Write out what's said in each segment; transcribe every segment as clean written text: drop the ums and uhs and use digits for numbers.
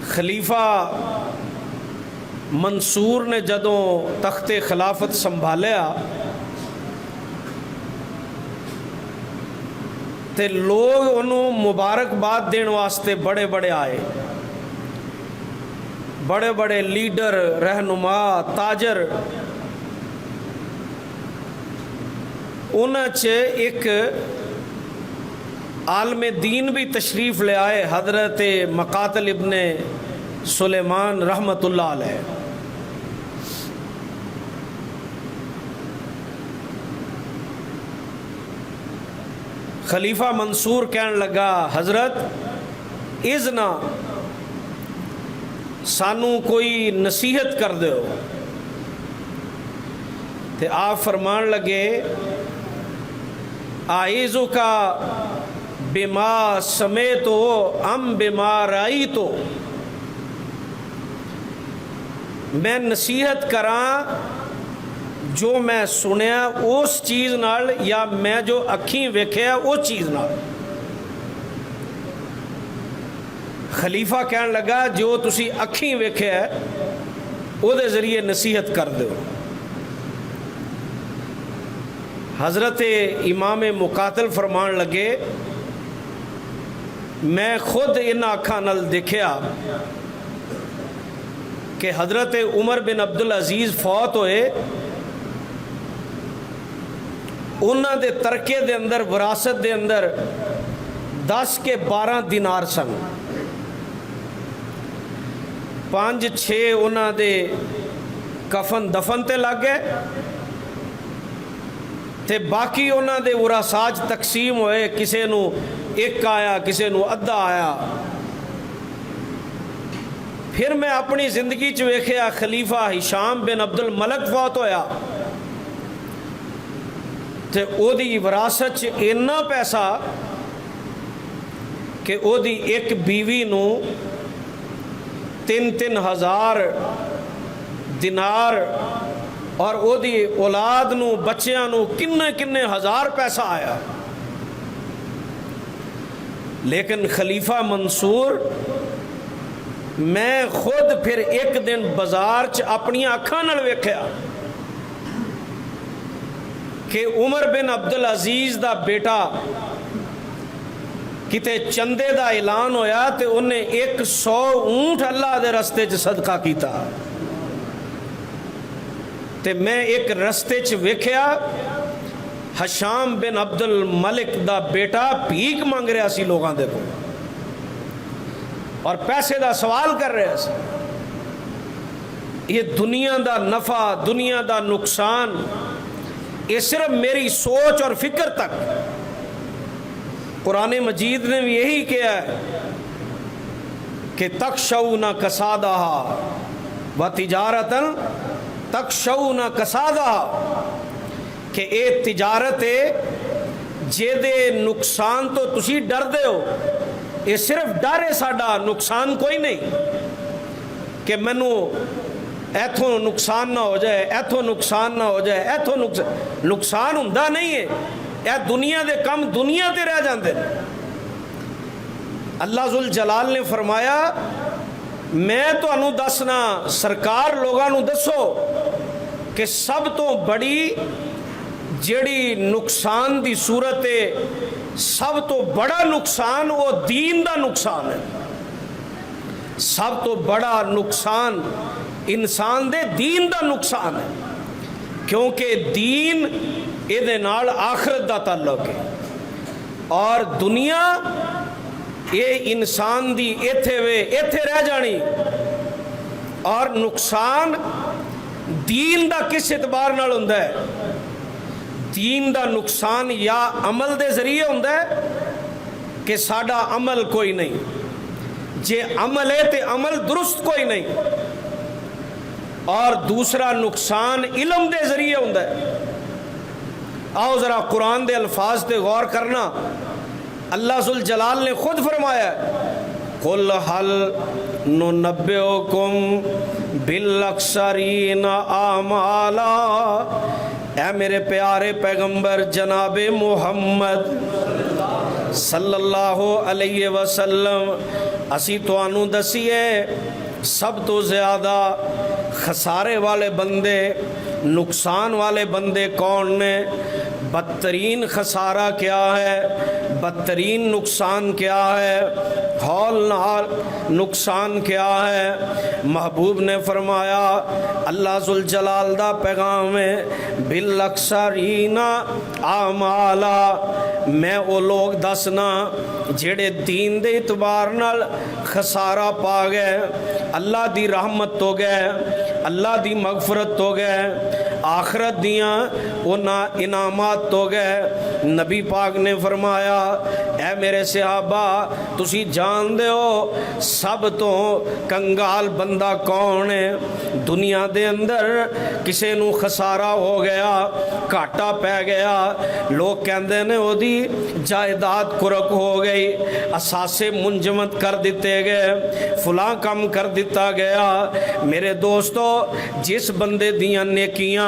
خلیفہ منصور نے جدوں تخت خلافت سنبھالیا تے لوگ انہوں مبارکباد دین واسطے بڑے بڑے آئے، بڑے بڑے لیڈر، رہنما، تاجر۔ انہاں چ ایک عالم دین بھی تشریف لے آئے، حضرت مقاتل ابن سلیمان رحمۃ اللہ علیہ۔ خلیفہ منصور کہنے لگا، حضرت اذنا سانو کوئی نصیحت کر دیو۔ تے آپ فرمان لگے، آئیزو کا بما سمیتو ام بما رائیتو، میں نصیحت کراں جو میں سنیا اس چیز نال یا میں جو اکھیں ویکھیا اس چیز نال۔ خلیفہ کہنے لگا جو تسی اکھیں ویکھیا ہے او دے ذریعے نصیحت کر دو۔ حضرت امام مقاتل فرمان لگے، میں خود ان آنکھاں نال دیکھیا کہ حضرت عمر بن عبدالعزیز فوت ہوئے، انہاں دے ترکے دے اندر، وراثت دے اندر 10 کے 12 دینار سن، 5-6 انہاں دے کفن دفن تے لگ گئے تے باقی انہاں دے وراثات تقسیم ہوئے، کسے نو ایک آیا، کسے نو ادھا آیا۔ پھر میں اپنی زندگی چ ویکھیا خلیفہ ہشام بن عبد الملک فوت ہویا تے او دی وراثت چ اتنا پیسہ کہ او دی ایک بیوی نو 3-3 ہزار دینار اور او دی اولاد نو، بچیاں نو کنے ہزار پیسہ آیا۔ لیکن خلیفہ منصور میں خود پھر ایک دن بازار چ اپنی آنکھاں نال ویکھیا کہ عمر بن عبدالعزیز دا بیٹا کتے چندے دا اعلان ہویا تے انہیں 100 اونٹ اللہ دے رستے چ صدقہ کیتا۔ تے میں ایک رستے چ ویکھیا ہشام بن عبد الملک دا بیٹا بھیک مانگ رہا سی لوگاں دے کو اور پیسے دا سوال کر رہے سی۔ یہ دنیا دا نفع، دنیا دا نقصان، یہ صرف میری سوچ اور فکر تک۔ قرآن مجید نے بھی یہی کیا ہے کہ تخشون کسادہا وتجارتا تخشون کسادہا، کہ اے تجارت ہے جے دے نقصان تو تسی ڈر دے ہو، یہ صرف ڈر ہے ساڈا، نقصان کوئی نہیں کہ مینوں ایتھوں نقصان نہ ہو جائے، ایتھوں نقصان نہ ہو جائے، ایتھوں نقصان ہوندا نہیں ہے، اے دنیا دے کم دنیا تے رہ جاندے۔ اللہ ذوالجلال نے فرمایا میں تانوں دسنا، سرکار لوگاں نوں دسو کہ سب تو بڑی جیڑی نقصان دی صورت ہے، سب تو بڑا نقصان وہ دین دا نقصان ہے۔ سب تو بڑا نقصان انسان دے دین دا نقصان ہے، کیونکہ دین یہ نال آخرت دا تعلق ہے، اور دنیا یہ انسان دی ایتھے رہ جانی، اور نقصان دین دا کس اعتبار نال ہوندا ہے؟ دین دا نقصان یا عمل دے ذریعے ہوندا ہے کہ ساڈا عمل کوئی نہیں، جے عمل ہے تے عمل درست کوئی نہیں، اور دوسرا نقصان علم دے ذریعے ہوندا ہے۔ آؤ ذرا قرآن دے الفاظ تے غور کرنا، اللہ ذوالجلال نے خود فرمایا قُلْ هَلْ نُنَبِّئُكُمْ بِالْأَخْسَرِينَ أَعْمَالًا، اے میرے پیارے پیغمبر جناب محمد صلی اللہ علیہ وسلم، اسی تانوں دسیے سب تو زیادہ خسارے والے بندے، نقصان والے بندے کون نے؟ بدترین خسارہ کیا ہے، بدترین نقصان کیا ہے، ہولناک نقصان کیا ہے؟ محبوب نے فرمایا، اللہ ذوالجلال دا پیغام ہے، بالاکثرین اعمالا، میں او لوگ دسنا جڑے دین دے اعتبار نال خسارہ پا گئے، اللہ دی رحمت تو گئے، اللہ دی مغفرت تو گئے، آخرت دیاں اونا انعامات تو گئے۔ نبی پاک نے فرمایا، اے میرے صحابہ تسی جان دے ہو سب تو کنگال بندہ کون ہے؟ دنیا دے اندر کسے نو خسارہ ہو گیا، گھاٹا پہ گیا، لوگ کہندے نے او دی جائیداد کرک ہو گئی، اثاثے منجمد کر دیتے گئے، فلاں کم کر دیتا گیا۔ میرے دوستو، جس بندے دیاں نیکیاں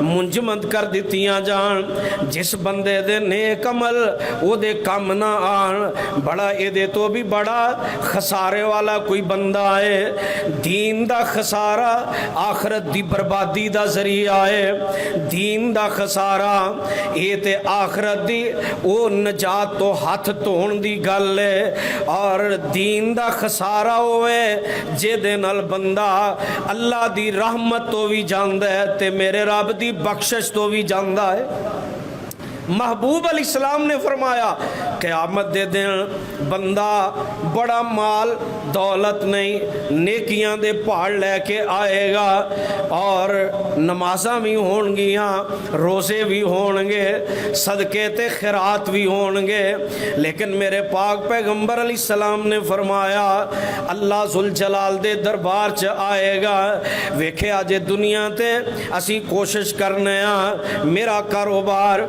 منجمد کر دیتیاں جان، جس بندے دے نیک عمل او دے کم نہ آن، بڑا اے دے تو بھی بڑا خسارے والا کوئی بندہ ہے۔ دین دا خسارہ آخرت دی بربادی دا ذریعہ ہے، دین دا خسارہ اے تے آخرت دی او نجات تو ہاتھ دھون دی گل ہے، اور دین دا خسارہ ہوئے جے دے نال بندہ اللہ دی رحمت تو بھی جاندا ہے تے میرے رب دی بخشش تو بھی جاندا ہے۔ محبوب علیہ السلام نے فرمایا، قیامت دے دن بندہ بڑا مال دولت نہیں، نیکیاں دے پہاڑ لے کے آئے گا، اور نمازاں بھی ہون گیاں، روزے بھی ہون گے، صدقے تے خیرات بھی ہون گے، لیکن میرے پاک پیغمبر علیہ السلام نے فرمایا، اللہ ذوالجلال دے دربار چ آئے گا، ویکھے آج دنیا تے اسی کوشش کرنے ہاں، میرا کاروبار،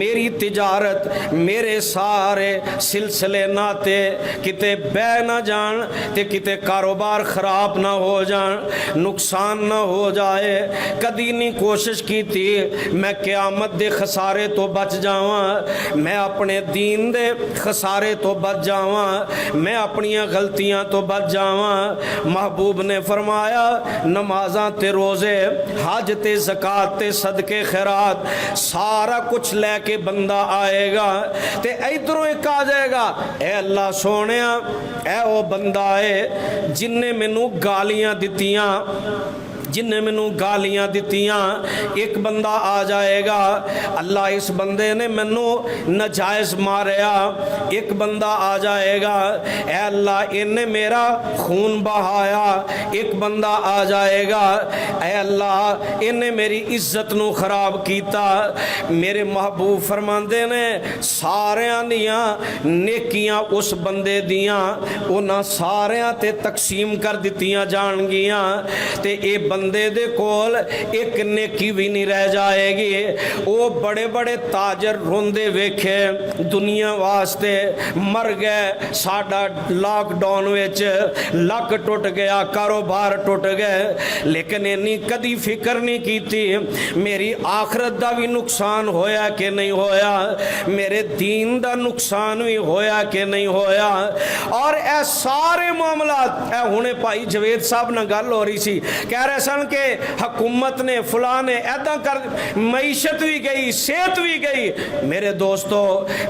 میری تجارت، میرے سارے سلسلے ناتے کتے بے نہ جان تے کتے کاروبار خراب نہ ہو جان، نقصان نہ ہو جائے۔ کدی نہیں کوشش کی تھی میں قیامت دے خسارے تو بچ جاواں، میں اپنے دین دے خسارے تو بچ جاواں، میں اپنی غلطیاں تو بچ جاواں۔ محبوب نے فرمایا، نمازاں تے روزے، حج تے زکوٰۃ تے صدقے خیرات، سارا کچھ لے کے بندہ آئے گا تے ادھروں ایک آ جائے گا، اے اللہ سونیا، اے او بندہ ہے جن نے مینوں گالیاں دتیاں، جن نے مینوں گالیاں دتیاں، ایک بندہ آ جائے گا، اللہ اس بندے نے مینوں ناجائز ماریا۔ ایک بندہ آ جائے گا، اے اللہ انہیں میرا خون بہایا۔ ایک بندہ آ جائے گا، اے اللہ انہیں میری عزت نو خراب کیتا۔ میرے محبوب فرماندے نے ساریاں دیاں نیکیاں اس بندے دیاں انہاں ساریاں تے تقسیم کر دتیاں جان گیاں، تے اے بندے دے کول ایک نیکی بھی نہیں رہ جائے گی۔ وہ بڑے بڑے تاجر روندے ویکھے دنیا واسطے، مر گئے، ساڈا لاک ڈاؤن وچ لک ٹوٹ گیا، کاروبار ٹوٹ گئے، لیکن اینی کدی فکر نہیں کیتی میری آخرت دا بھی نقصان ہویا کہ نہیں ہویا، میرے دین دا نقصان بھی ہویا کہ نہیں ہویا۔ اور اے سارے معاملات، اے ہونے بھائی جوید صاحب نہ گل ہو رہی سی، کہہ رہے سن کہ حکومت نے فلاں نے ایداں کر، معیشت بھی گئی، صحت بھی گئی۔ میرے دوستو،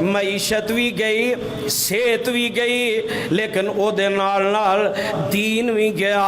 معیشت بھی گئی، صحت بھی گئی، لیکن او دے نال نال دین بھی گیا۔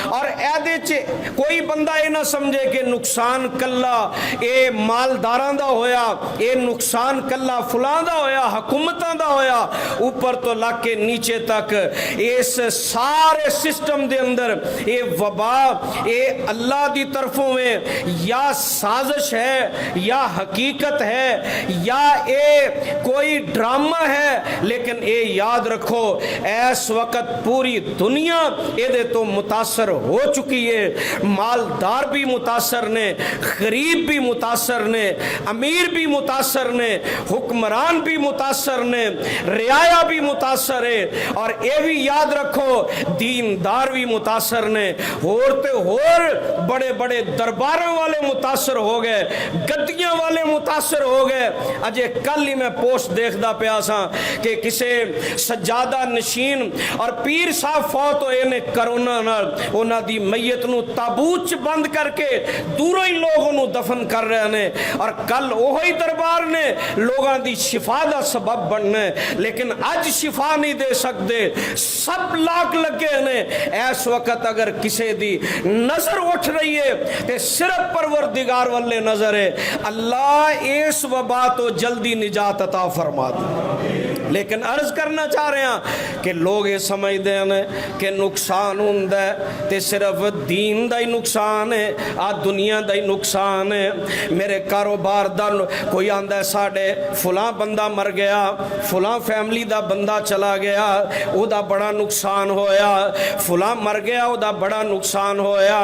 اور ایدے چ کوئی بندہ یہ نہ سمجھے کہ نقصان کلا اے مالداراں دا ہویا، اے نقصان کلا فلاں دا ہویا، حکومتاں دا ہویا، اوپر تو لگ کے نیچے تک اس سارے سسٹم دے اندر اے وبا اے اللہ دی طرفوں میں یا سازش ہے یا حقیقت ہے یا اے کوئی ڈرامہ ہے، لیکن اے یاد رکھو اس وقت پوری دنیا اے دے تو متاثر ہو چکی ہے۔ مالدار بھی متاثر نے، غریب بھی متاثر نے، امیر بھی متاثر نے، حکمران بھی متاثر نے، رعایا بھی متاثر ہے، اور اے بھی یاد رکھو دیندار بھی متاثر نے۔ اور تے اور بڑے بڑے درباروں والے متاثر ہو گئے, گدیاں والے متاثر ہو گئے. اجے کل ہی میں پوسٹ دیکھدا پیا سا کہ کسے سجادہ نشین اور پیر صاحب فوت ہوئے نے کرونا نال, انہاں دی میت نو تابوت بند کر کے دوروں ہی لوگ انہوں دفن کر رہے ہیں, اور کل وہی دربار نے لوگاں دی شفا دا سبب بننا ہے, لیکن اج شفا نہیں دے سکتے. سب لاکھ لگے نے. اس وقت اگر کسے دی نظر اٹھ رہی ہے تے صرف پروردگار والے نظر ہے. اللہ اس وبا تو جلدی نجات عطا فرما دے. لیکن عرض کرنا چاہ رہے ہیں کہ لوگ یہ سمجھتے ہیں کہ نقصان ہوتا ہے تے صرف دین دا ہی نقصان ہے, آ دنیا دا ہی نقصان ہے. میرے کاروبار دا کوئی آندا ہے ساڑھے فلاں بندہ مر گیا, فلاں فیملی دا بندہ چلا گیا, او دا بڑا نقصان ہویا, فلاں مر گیا, او دا بڑا نقصان ہویا.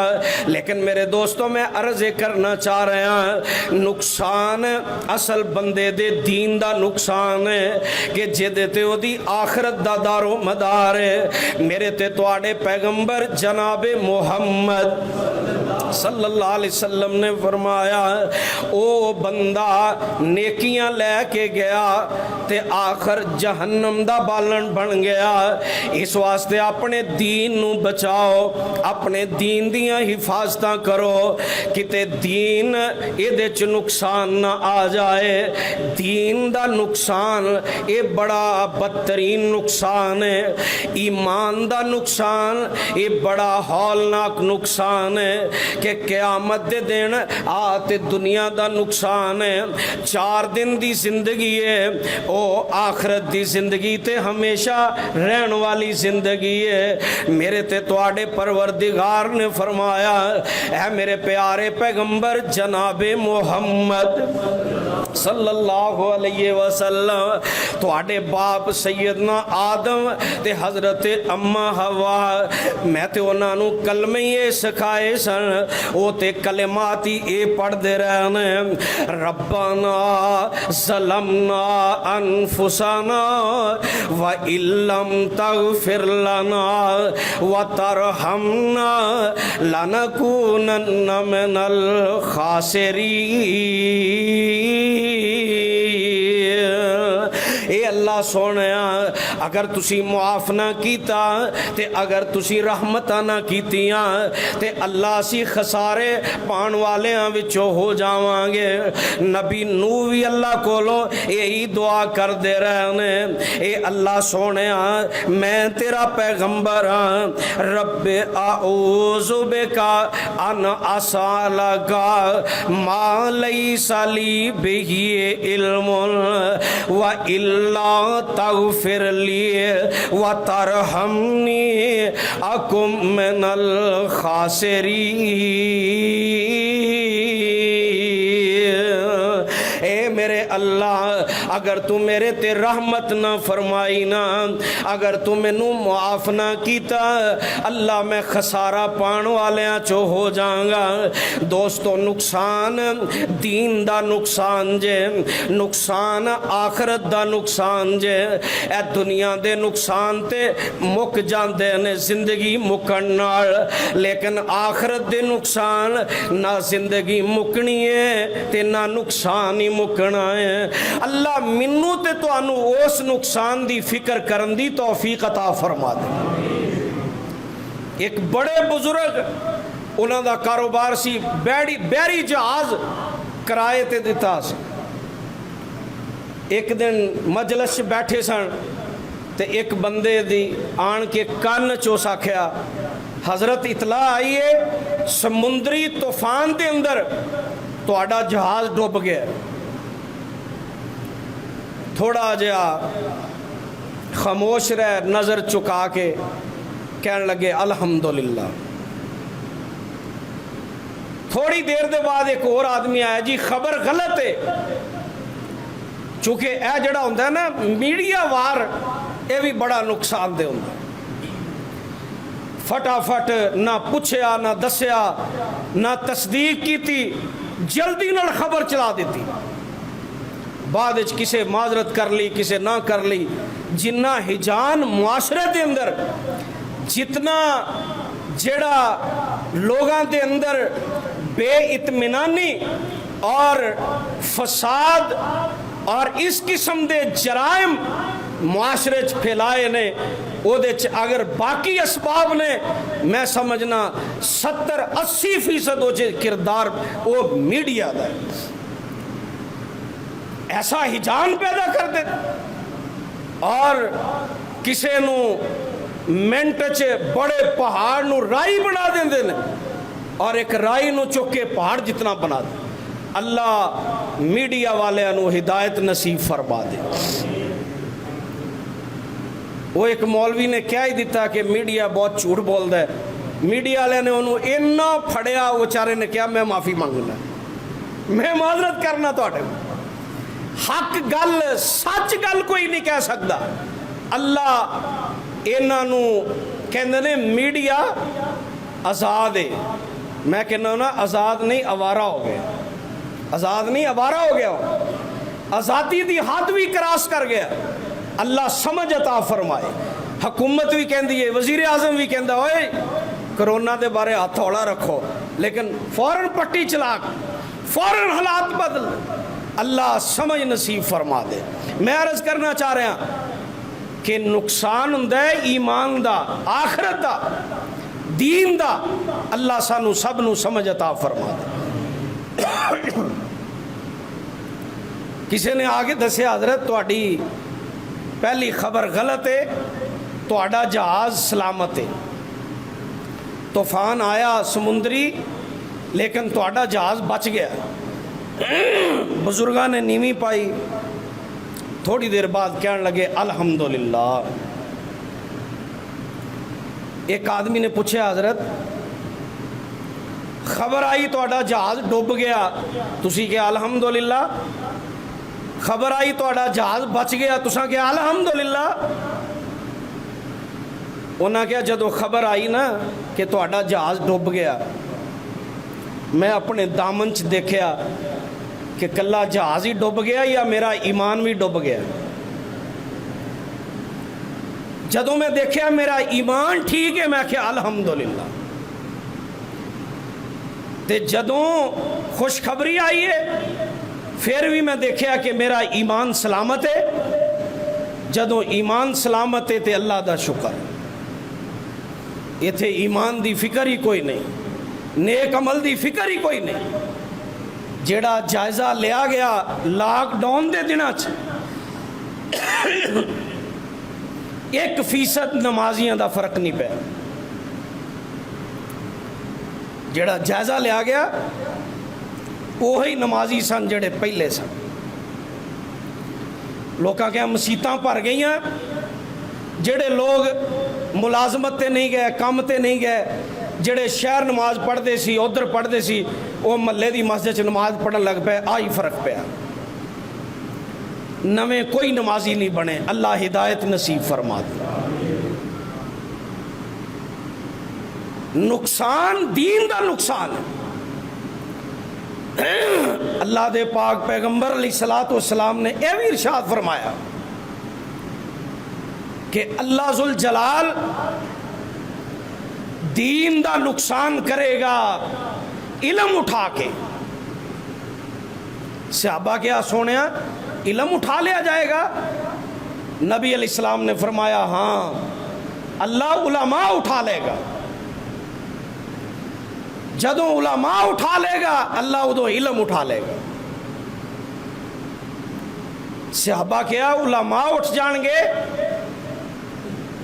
لیکن میرے دوستوں میں عرض کرنا چاہ رہے ہیں نقصان اصل بندے دے دین دا نقصان ہے کہ جدے تے او دی آخرت دا دار و مدار ہے. میرے تے تواڈے پیغمبر جناب محمد صلی اللہ علیہ وسلم نے فرمایا او بندہ نیکیاں لے کے گیا تے آخر جہنم دا بالن بن گیا. اس واسطے اپنے دین نو بچاؤ, اپنے دین دیاں حفاظتاں کرو, کتے دین ایدے چ نقصان نہ آ جائے. دین دا نقصان اے بڑا بدترین نقصان ہے. ایمان دا نقصان اے بڑا ہولناک نقصان ہے کہ قیامت دے دن آتے دنیا دا نقصان ہے. 4 دن دی زندگی ہے, او آخرت دی زندگی تے ہمیشہ رہن والی زندگی ہے. میرے تے تواڈے پروردگار نے فرمایا اے میرے پیارے پیغمبر جناب محمد صلی اللہ علیہ وسلم, تواڈے باپ سیدنا آدم تے حضرت اما حوا, میں تے انہاں نو کلمے یہ سکھائے سن, او تے کلمات ہی اے پڑھ دے رہنے. ربنا ظلمنا انفسنا وَإِن لَّمْ تَغْفِرْ لَنَا وَتَرْحَمْنَا لَنَكُونَنَّ مِنَ الْخَاسِرِينَ. اے اللہ سونیا اگر تسی معاف نہ کیتا تے اگر تسی رحمتاں نہ کیتیاں تے اللہ سی خسارے پان والیاں وچوں ہو جاواں گے. نبی نوح بھی اللہ کولوں یہی دعا کر دے رہے ہیں اے اللہ سونیا میں تیرا پیغمبر ہاں, رب اعوذ بکا ان اسالک ما لیس لی بہ علم وَإِلَّا تَغْفِرْ لِي وَتَرْحَمْنِي أَكُن مِّنَ الْخَاسِرِينَ. اے میرے اللہ اگر تو میرے تے رحمت نہ فرمائی نا, اگر تو مینوں معاف نہ کیتا, اللہ میں خسارہ پان والیاں چو ہو جاؤں گا. دوستو نقصان دین دا نقصان جے, نقصان آخرت دا نقصان جے. اے دنیا دے نقصان تے مک جاندے نے زندگی مکن نال, لیکن آخرت دے نقصان نہ زندگی مکنی ہے تے نہ نقصان ہی مکنا ہے. اللہ منو تے تو انو اس نقصان دی فکر کرن دی توفیق عطا فرما دے. ایک بڑے بزرگ انہاں دا کاروبار سی بیری جہاز کرائے تے دیتا سی. ایک دن مجلس بیٹھے سن تے ایک بندے دی آن کے کان چوس آکھیا حضرت اطلاع آئی ہے سمندری طوفان دے اندر تہاڈا جہاز ڈوب گیا. تھوڑا جہا خاموش رہ نظر چکا کے کہنے لگے الحمدللہ. تھوڑی دیر دے بعد ایک اور آدمی آیا جی خبر غلط ہے. چونکہ اے جڑا ہوندہ ہے نا میڈیا وار اے بھی بڑا نقصان دے ہوندہ. فٹافٹ نہ پوچھیا نہ دسیا نہ تصدیق کی تھی, جلدی نہ خبر چلا دیتی. بعد کسے معذرت کر لی کسے نہ کر لی. جنہ ہجان معاشرے دے اندر جتنا ਜਿਹੜਾ ਲੋਕਾਂ ਦੇ ਅੰਦਰ ਬੇਇਤਮਾਨੀ اور فساد اور اس قسم دے جرائم معاشرے چ پھیلائے نے او دے چ اگر باقی اسباب نے میں سمجھنا 70-80% او چ کردار او میڈیا دا ہے ایسا ہجان پیدا کر دے اور کسے نو منٹ چ بڑے پہاڑ نو رائی بنا دیندے نے اور ایک رائی نو چک کے پہاڑ جتنا بنا دے اللہ میڈیا والے انو ہدایت نصیب فرما دے وہ ایک مولوی نے کیا ہی دیتا کہ میڈیا بہت جھوٹ بول دے میڈیا والے نے انہوں اتنا پھڑیا وہ چارے نے کیا میں معافی مانگنا میں معذرت کرنا توڑے حق گل سچ گل کوئی نہیں کہہ سکتا اللہ انہوں کہندے نے میڈیا آزاد ہے میں کہنا ہوں نا آزاد نہیں آوارہ ہو گیا آزاد نہیں آوارہ ہو گیا آزادی دی حد بھی کراس کر گیا اللہ سمجھ عطا فرمائے حکومت بھی کہندی ہے وزیر اعظم بھی کہندا اوئے کرونا دے بارے ہاتھ ہولا رکھو لیکن فوراً پٹی چلا فوراً حالات بدل اللہ سمجھ نصیب فرما دے میں عرض کرنا چاہ رہا کہ نقصان ہوندا ہے ایمان دا آخرت دا دین دا اللہ سانو سب نو سمجھ عطا فرما دے کسی نے آگے دسے حضرت تواڈی پہلی خبر غلط ہے تواڈا جہاز سلامت ہے طوفان آیا سمندری لیکن تواڈا جہاز بچ گیا بزرگاں نے نیوی پائی تھوڑی دیر بعد کہنے لگے الحمدللہ ایک آدمی نے پوچھا حضرت خبر آئی تواڈا جہاز ڈوب گیا تسی کہ الحمدللہ خبر آئی تواڈا جہاز بچ گیا تساں کہ الحمدللہ انہاں کیا جدو خبر آئی نا کہ تواڈا جہاز ڈوب گیا میں اپنے دامن چ دیکھیا کہ کلا جہاز ہی ڈوب گیا یا میرا ایمان بھی ڈوب گیا جدو میں دیکھیا میرا ایمان ٹھیک ہے میں کہ الحمدللہ تے جدوں خوشخبری آئی ہے پھر بھی میں دیکھیا کہ میرا ایمان سلامت ہے جدوں ایمان سلامت ہے تے اللہ دا شکر ایتھے ایمان دی فکر ہی کوئی نہیں نیک عمل دی فکر ہی کوئی نہیں جیڑا جائزہ لیا گیا لاک ڈاؤن دے دینا 1% نمازیاں دا فرق نہیں پہ جیڑا جائزہ لیا گیا وہی نمازی سن جڑے پہلے سن لوکاں کیا مسیتاں پر گئی ہیں جڑے لوگ ملازمت تے نہیں گئے کام تے نہیں گئے جڑے شہر نماز پڑھتے سی ادھر پڑھتے سی وہ محلے دی مسجد نماز پڑھن لگ پے آئی فرق پیا نویں کوئی نمازی نہیں بنے اللہ ہدایت نصیب فرما دے نقصان دین دا نقصان اللہ دے پاک پیغمبر علیہ السلام نے اے بھی ارشاد فرمایا کہ اللہ ذوالجلال دین دا نقصان کرے گا علم اٹھا کے صحابہ کیا سونیا علم اٹھا لیا جائے گا نبی علیہ السلام نے فرمایا ہاں اللہ علماء اٹھا لے گا جدوں علماء اٹھا لے گا اللہ ادو علم اٹھا لے گا صحابہ کیا علماء اٹھ جان گے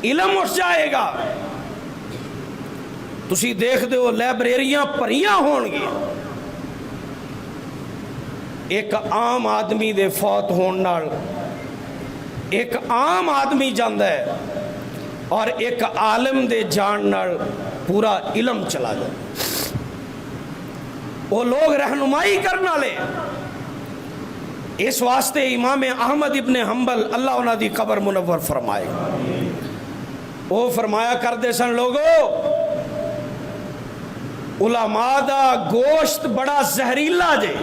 علم اٹھ جائے گا تسی دیکھ دے ہو لائبریریاں پریاں ہون گی ایک عام آدمی دے فوت ہون نال ایک عام آدمی جاندہ ہے اور ایک عالم دے جان نال پورا علم چلا جائے وہ لوگ رہنمائی کرنا لے اس واسطے امام احمد ابن حنبل اللہ انہاں دی قبر منور فرمائے وہ فرمایا کر دے سن لوگو علماء دا گوشت بڑا زہریلا جے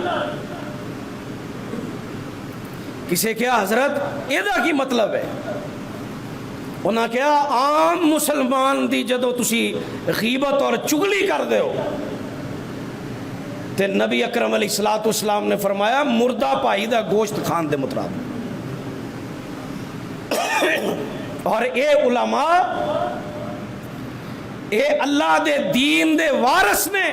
کسے کیا حضرت یہ دا کی مطلب ہے انہاں کہا عام مسلمان دی جدو تسی غیبت اور چگلی کر دے ہو تے نبی اکرم علیہ الصلوۃ والسلام نے فرمایا مردہ پائی دا گوشت کھان دے مترادف۔ اور اے علماء اے اللہ دے دین دے وارث نے،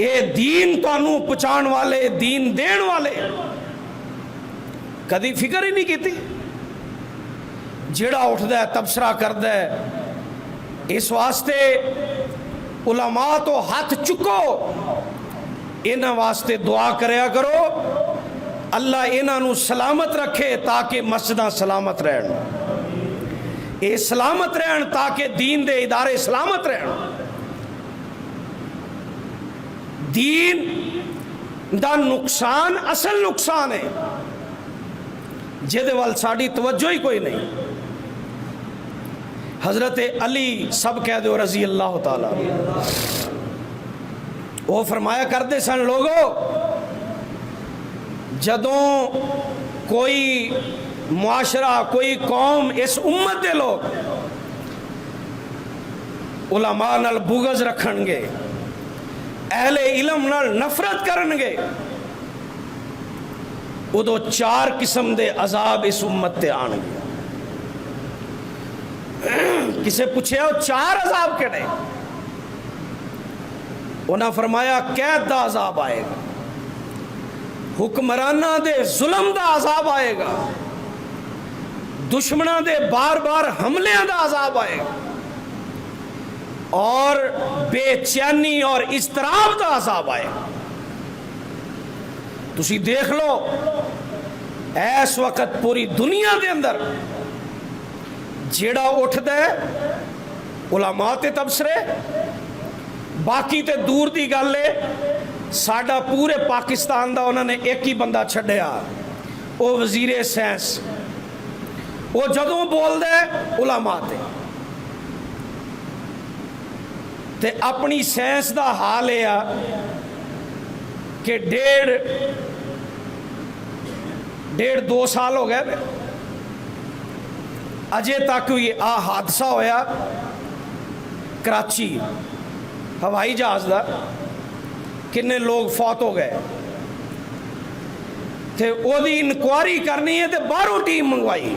اے دین تانوں پہنچان والے، دین دین والے کدی فکر ہی نہیں کیتی۔ جڑا اٹھدا ہے تبصرہ کردا ہے، اس واسطے علماء تو ہاتھ چکو، انہاں واسطے دعا کریا کرو اللہ انہاں نو سلامت رکھے تاکہ مسجداں سلامت رہن، اے سلامت رہن تاکہ دین دے ادارے سلامت رہن۔ دین دا نقصان اصل نقصان ہے جہدے وال ساڈی توجہ ہی کوئی نہیں۔ حضرت علی سب کہہ دو رضی اللہ تعالی وہ فرمایا کرتے سن لوگوں جدوں کوئی معاشرہ کوئی قوم اس امت دے لوگ علماء نال بغض رکھن گے، اہل علم نال نفرت کرن گے، ادو 4 قسم دے عذاب اس امت تے آن گے۔ کسے پوچھے ہو 4 عذاب کہڑے؟ انہاں فرمایا قید دا عذاب آئے گا، حکمرانہ دے ظلم دا عذاب آئے گا، دشمنہ دے بار بار حملے دا عذاب آئے گا، اور بے چینی اور اضطراب دا عذاب آئے گا۔ تسی دیکھ لو اس وقت پوری دنیا دے اندر جیڑا اٹھ دے علماء تے تبصرے، باقی تے دور دی گل ہے، ساڈا پورے پاکستان دا انہوں نے ایک ہی بندہ چھڈیا، وہ وزیر سائنس، وہ جدوں بول دے علماء تے اپنی سائنس دا حال ہے کہ 1.5-2 سال ہو گئے اجے تک یہ حادثہ ہویا کراچی ہوائی جہاز دا، کنے لوگ فوت ہو گئے تے او دی انکوائری کرنی ہے تے باہروں ٹیم منگوائی،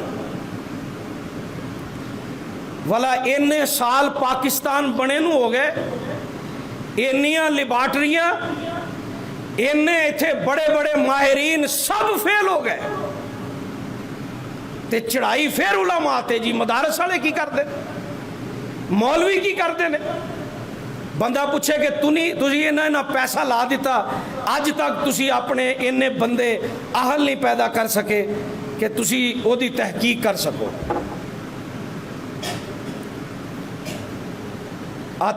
والا انے سال پاکستان بنے نو ہو گئے، انیاں لیبارٹریاں، انے ایتھے بڑے بڑے ماہرین سب فیل ہو گئے تے چڑھائی پھر علماء تے جی مدارس والے کی کر دے، مولوی کی کر دے نے۔ بندہ پوچھے کہ تسی انہاں پیسہ لا دیتا، اج تک تسی اپنے انے بندے اہل نہیں پیدا کر سکے کہ تسی او دی تحقیق کر سکو۔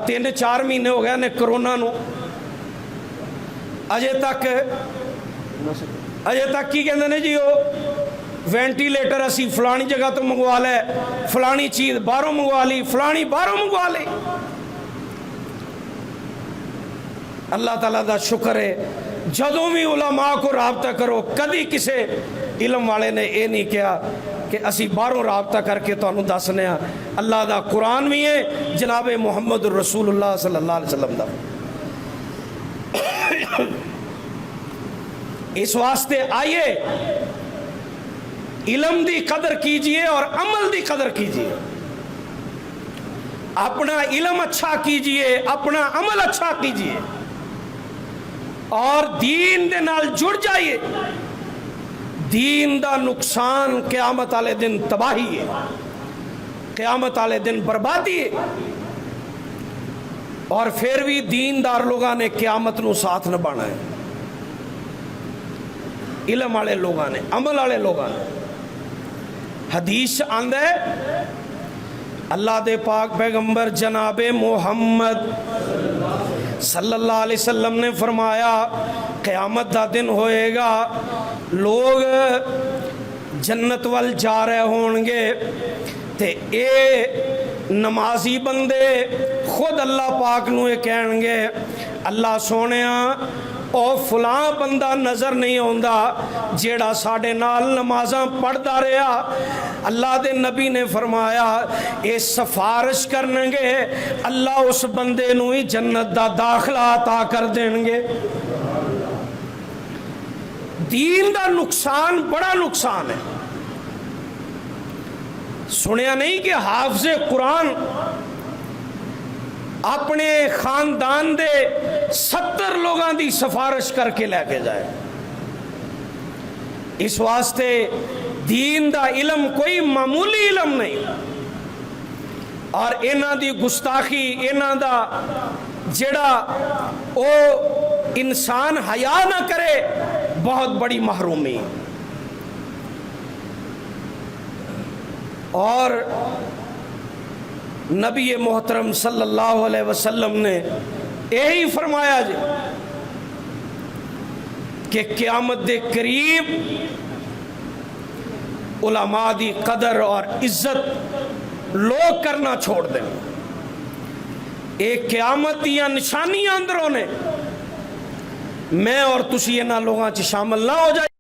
3-4 مہینے ہو گئے نے کرونا نو، اجے تک کی کہندے نے جی وہ وینٹیلیٹر اسی فلانی جگہ تو منگوا لے، فلانی چیز باہروں منگوا لی، فلانی باہروں منگوا لی۔ اللہ تعالیٰ دا شکر ہے جدوں بھی علماء کو رابطہ کرو، کدی کسے علم والے نے یہ نہیں کہا کہ اسی باہروں رابطہ کر کے تو دسنے ہاں۔ اللہ دا قرآن بھی ہے، جناب محمد رسول اللہ صلی اللہ علیہ وسلم دا۔ اس واسطے آئیے علم دی قدر کیجئے اور عمل دی قدر کیجئے، اپنا علم اچھا کیجئے، اپنا عمل اچھا کیجئے، اور دین دے نال جڑ جائیے۔ دین دا نقصان قیامت والے دن تباہی ہے، قیامت والے دن بربادی ہے، اور پھر بھی دیندار لوگاں نے قیامت نو ساتھ نبھانا ہے، علم والے لوگاں نے، عمل والے لوگاں نے۔ حدیث آندہ ہے اللہ دے پاک پیغمبر جناب محمد صلی اللہ علیہ وسلم نے فرمایا قیامت دا دن ہوئے گا، لوگ جنت وال جا رہے ہون گے تے اے نمازی بندے خود اللہ پاک نو کہن گے اللہ سونیا او فلاں بندہ نظر نہیں آندا جیڑا ساڈے نال نمازاں پڑھدا رہا، اللہ دے نبی نے فرمایا اے سفارش کرن گے اللہ اس بندے نو ہی جنت دا داخلہ عطا کر دین گے۔ دین دا نقصان بڑا نقصان ہے۔ سنیا نہیں کہ حافظ قرآن اپنے خاندان دے 70 لوگاں دی سفارش کر کے لے کے جائے۔ اس واسطے دین دا علم کوئی معمولی علم نہیں، اور انہاں دی گستاخی، انہاں دا جڑا او انسان حیا نہ کرے، بہت بڑی محرومی۔ اور نبی محترم صلی اللہ علیہ وسلم نے یہی فرمایا جی کہ قیامت دے قریب علماء دی قدر اور عزت لوگ کرنا چھوڑ دیں۔ ایک قیامت دیا نشانیاں اندروں نے، میں اور تسی انہاں لوگاں چ شامل نہ ہو جائے۔